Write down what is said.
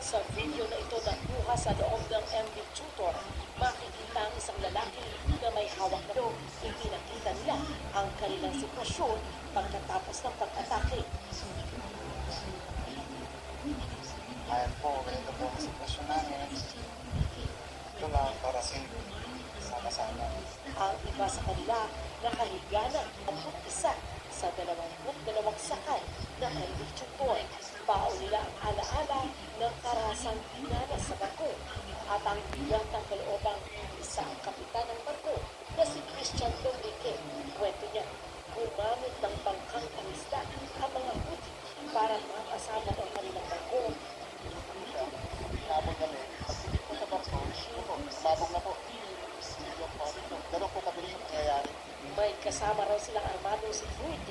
Sa video na ito na kuha sa loob ng MV Tutor, makikita ang isang lalaki na may hawak na dog. Ipinakita nila ang kanilang sitwasyon pagkatapos ng pag-atake. Ayan po, ganito po ang sitwasyon namin. Ito lang para safe. Sama-sama. Ang iba sa kanila nakahiga na at isa sa 22 sakay na MV Tutor. Bao nila ang alaala ng karasang dinanas sa barko at ang bigat ng kaloobang isa ang kapitan ng barko na si Christian Dominique. Kwento niya, gumamit ng bangkang pangisda ang mga puti para makasama ang kanilang barko. Inabog kami. Pagpilip po sa barko, sumabog na po. Ganun po kabilis ang nangyayari. May kasama raw silang armadong si Fruit